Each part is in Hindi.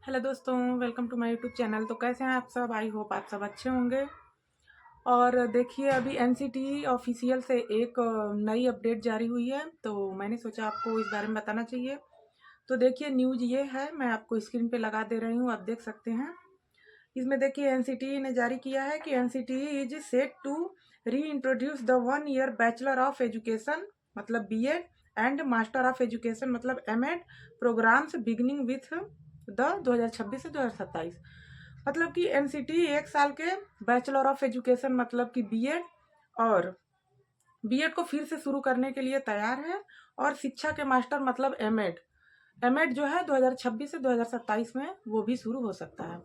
हेलो दोस्तों, welcome to my YouTube channel. तो कैसे हैं आप सब? आई होप आप सब अच्छे होंगे। और देखिए, अभी एनसीटी ऑफिशियल से एक नई अपडेट जारी हुई है, तो मैंने सोचा आपको इस बारे में बताना चाहिए। तो देखिए, न्यूज़ ये है, मैं आपको स्क्रीन पे लगा दे रही हूँ, आप देख सकते हैं। इसमें देखिए, एनसीटी ने जारी किया है कि NCT is set to re introduce the 1 year bachelor of education मतलब BEd and master of education मतलब MEd programmes beginning with the 2026 से 2027। मतलब कि एनसीटी 1 साल के बैचलर ऑफ एजुकेशन मतलब कि बीएड और बीएड को फिर से शुरू करने के लिए तैयार है। और शिक्षा के मास्टर मतलब एमएड एमएड जो है 2026 से 2027 में वो भी शुरू हो सकता है।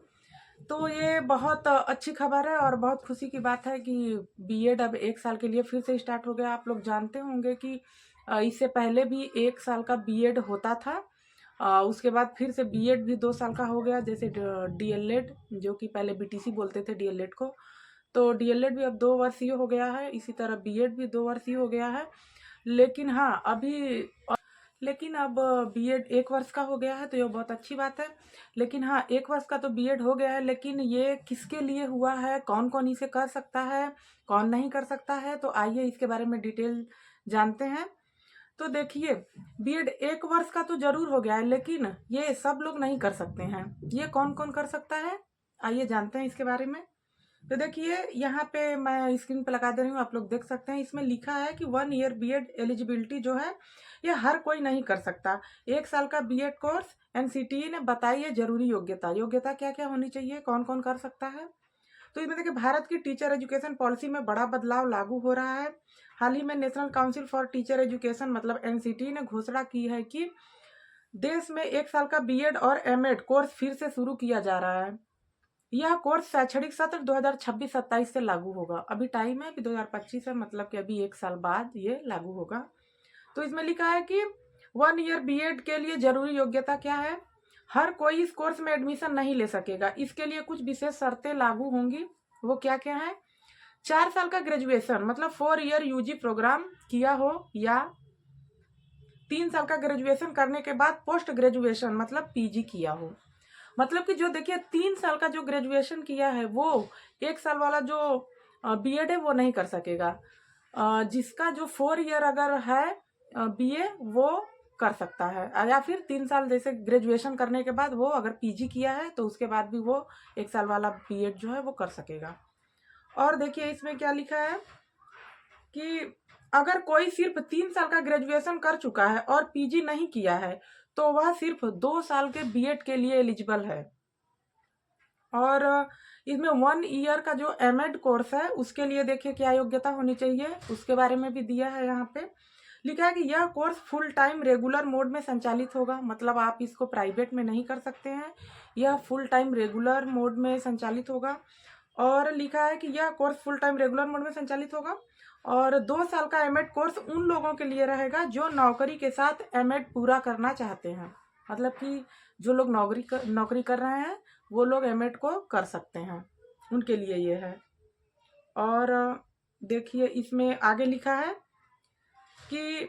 तो ये बहुत अच्छी खबर है और बहुत खुशी की बात है कि बीएड अब 1 साल के लिए फिर से स्टार्ट हो गया। आप लोग जानते होंगे कि इससे पहले भी 1 साल का बीएड होता था। उसके बाद फिर से बीएड भी 2 साल का हो गया, जैसे डीएलएड जो कि पहले बीटीसी बोलते थे डीएलएड को। तो डीएलएड भी अब 2 वर्षीय हो गया है, इसी तरह बीएड भी 2 वर्षीय हो गया है। लेकिन हाँ, लेकिन अब बीएड 1 वर्ष का हो गया है, तो ये बहुत अच्छी बात है। लेकिन हाँ, 1 वर्ष का तो बीएड हो गया है, लेकिन ये किसके लिए हुआ है, कौन कौन इसे कर सकता है, कौन नहीं कर सकता है, तो आइए इसके बारे में डिटेल जानते हैं। तो देखिए, बीएड 1 वर्ष का तो जरूर हो गया है, लेकिन ये सब लोग नहीं कर सकते हैं। ये कौन कौन कर सकता है, आइए जानते हैं इसके बारे में। तो देखिए, यहाँ पे मैं स्क्रीन पे लगा दे रही हूँ, आप लोग देख सकते हैं। इसमें लिखा है कि 1 ईयर बीएड एलिजिबिलिटी जो है ये हर कोई नहीं कर सकता। 1 साल का बीएड कोर्स एनसीटीई ने बताई है जरूरी योग्यता। योग्यता क्या क्या होनी चाहिए, कौन कौन कर सकता है। तो इसमें देखिए, भारत की टीचर एजुकेशन पॉलिसी में बड़ा बदलाव लागू हो रहा है। हाल ही में national council for teacher education मतलब एनसीटी ने घोषणा की है कि देश में 1 साल का बीएड और एमएड कोर्स फिर से शुरू किया जा रहा है। यह कोर्स शैक्षणिक सत्र 2026-27 से लागू होगा। अभी टाइम है, अभी 2025 है, मतलब कि अभी 1 साल बाद ये लागू होगा। तो इसमें लिखा है कि 1 ईयर बीएड के लिए जरूरी योग्यता क्या है। हर कोई इस कोर्स में एडमिशन नहीं ले सकेगा, इसके लिए कुछ विशेष शर्तें लागू होंगी। वो क्या क्या है? 4 साल का ग्रेजुएशन मतलब 4 ईयर यूजी प्रोग्राम किया हो, या 3 साल का ग्रेजुएशन करने के बाद पोस्ट ग्रेजुएशन मतलब पीजी किया हो। मतलब कि जो देखिए, 3 साल का जो ग्रेजुएशन किया है वो 1 साल वाला जो बीएड है वो नहीं कर सकेगा। जिसका जो 4 ईयर अगर है बीए वो कर सकता है, या फिर 3 साल जैसे ग्रेजुएशन करने के बाद वो अगर पीजी किया है तो उसके बाद भी वो 1 साल वाला बीएड जो है वो कर सकेगा। और देखिए, इसमें क्या लिखा है कि अगर कोई सिर्फ 3 साल का ग्रेजुएशन कर चुका है और पीजी नहीं किया है तो वह सिर्फ 2 साल के बीएड के लिए एलिजिबल है। और इसमें 1 ईयर का जो एमएड कोर्स है उसके लिए देखिए क्या योग्यता होनी चाहिए, उसके बारे में भी दिया है यहाँ पे। लिखा है कि यह course full time regular mode में संचालित होगा, मतलब आप इसको प्राइवेट में नहीं कर सकते हैं, यह फुल टाइम रेगुलर मोड में संचालित होगा। और लिखा है कि यह course full time regular mode में संचालित होगा। और 2 साल का एमएड कोर्स उन लोगों के लिए रहेगा जो नौकरी के साथ एमएड पूरा करना चाहते हैं। मतलब कि जो लोग नौकरी कर रहे हैं वो लोग एमएड को कर सकते हैं, उनके लिए ये है। और देखिए, इसमें आगे लिखा है कि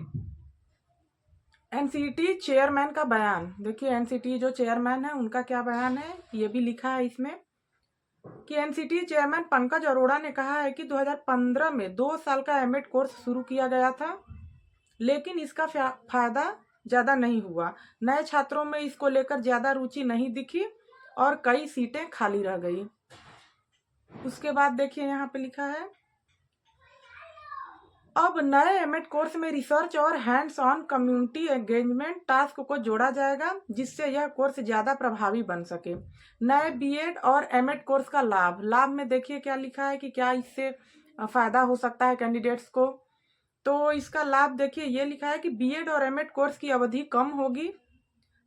एनसीटी चेयरमैन का बयान। देखिए, एनसीटी जो चेयरमैन है उनका क्या बयान है ये भी लिखा है इसमें कि एनसीटी चेयरमैन पंकज अरोड़ा ने कहा है कि 2015 में 2 साल का एमएड कोर्स शुरू किया गया था, लेकिन इसका फायदा ज़्यादा नहीं हुआ। नए छात्रों में इसको लेकर ज़्यादा रुचि नहीं दिखी और कई सीटें खाली रह गई। उसके बाद देखिए, यहाँ पे लिखा है अब नए एमएड कोर्स में रिसर्च और hands on community engagement task को जोड़ा जाएगा, जिससे यह कोर्स ज़्यादा प्रभावी बन सके। नए बीएड और एमएड कोर्स का लाभ में देखिए क्या लिखा है कि क्या इससे फ़ायदा हो सकता है कैंडिडेट्स को। तो इसका लाभ देखिए, ये लिखा है कि बीएड और एमएड कोर्स की अवधि कम होगी,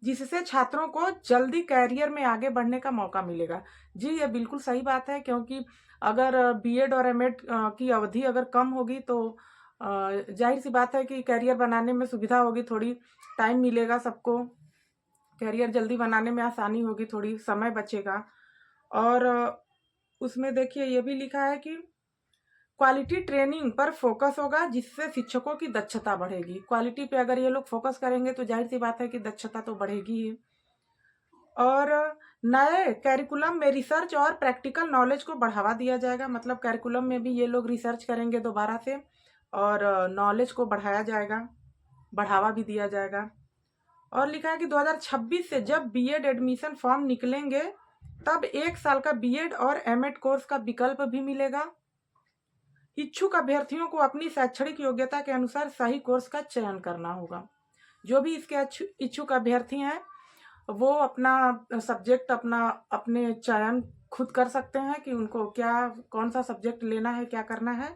जिससे छात्रों को जल्दी कैरियर में आगे बढ़ने का मौका मिलेगा। जी, ये बिल्कुल सही बात है, क्योंकि अगर बीएड और एमएड की अवधि अगर कम होगी तो जाहिर सी बात है कि कैरियर बनाने में सुविधा होगी, थोड़ी टाइम मिलेगा सबको, कैरियर जल्दी बनाने में आसानी होगी, थोड़ी समय बचेगा। और उसमें देखिए ये भी लिखा है कि क्वालिटी ट्रेनिंग पर फोकस होगा, जिससे शिक्षकों की दक्षता बढ़ेगी। क्वालिटी पे अगर ये लोग फोकस करेंगे तो जाहिर सी बात है कि दक्षता तो बढ़ेगी ही। और नए कैरिकुलम में रिसर्च और प्रैक्टिकल नॉलेज को बढ़ावा दिया जाएगा। मतलब कैरिकुलम में भी ये लोग रिसर्च करेंगे दोबारा से और नॉलेज को बढ़ाया जाएगा, बढ़ावा भी दिया जाएगा। और लिखा है कि 2026 से जब बीएड एडमिशन फॉर्म निकलेंगे तब 1 साल का बीएड और एमएड कोर्स का विकल्प भी मिलेगा। इच्छुक अभ्यर्थियों को अपनी शैक्षणिक योग्यता के अनुसार सही कोर्स का चयन करना होगा। जो भी इसके इच्छुक अभ्यर्थी हैं वो अपना सब्जेक्ट अपने चयन खुद कर सकते हैं कि उनको कौन सा सब्जेक्ट लेना है, क्या करना है,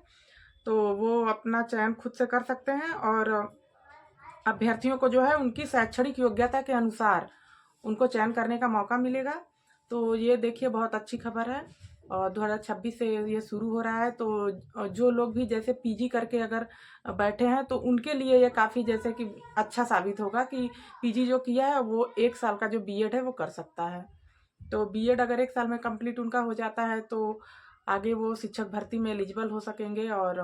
तो वो अपना चयन खुद से कर सकते हैं। और अभ्यर्थियों को जो है उनकी शैक्षणिक योग्यता के अनुसार उनको चयन करने का मौका मिलेगा। तो ये देखिए बहुत अच्छी खबर है और 2026 से ये शुरू हो रहा है। तो जो लोग भी जैसे पीजी करके अगर बैठे हैं तो उनके लिए ये काफ़ी जैसे कि अच्छा साबित होगा कि पीजी जो किया है वो 1 साल का जो बीएड है वो कर सकता है। तो बीएड अगर 1 साल में कंप्लीट उनका हो जाता है तो आगे वो शिक्षक भर्ती में एलिजिबल हो सकेंगे और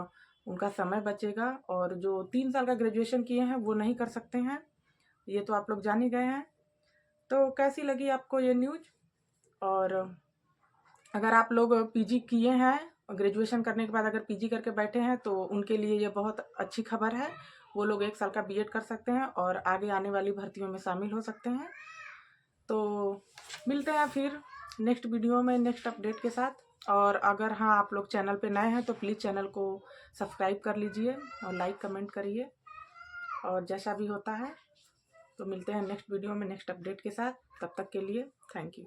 उनका समय बचेगा। और जो 3 साल का ग्रेजुएशन किए हैं वो नहीं कर सकते हैं, ये तो आप लोग जान ही गए हैं। तो कैसी लगी आपको ये न्यूज़? और अगर आप लोग पीजी किए हैं, ग्रेजुएशन करने के बाद अगर पीजी करके बैठे हैं तो उनके लिए ये बहुत अच्छी खबर है। वो लोग 1 साल का बीएड कर सकते हैं और आगे आने वाली भर्तियों में शामिल हो सकते हैं। तो मिलते हैं फिर नेक्स्ट वीडियो में नेक्स्ट अपडेट के साथ। और अगर हाँ आप लोग चैनल पे नए हैं तो प्लीज़ चैनल को सब्सक्राइब कर लीजिए और लाइक कमेंट करिए। और जैसा भी होता है तो मिलते हैं नेक्स्ट वीडियो में नेक्स्ट अपडेट के साथ। तब तक के लिए थैंक यू।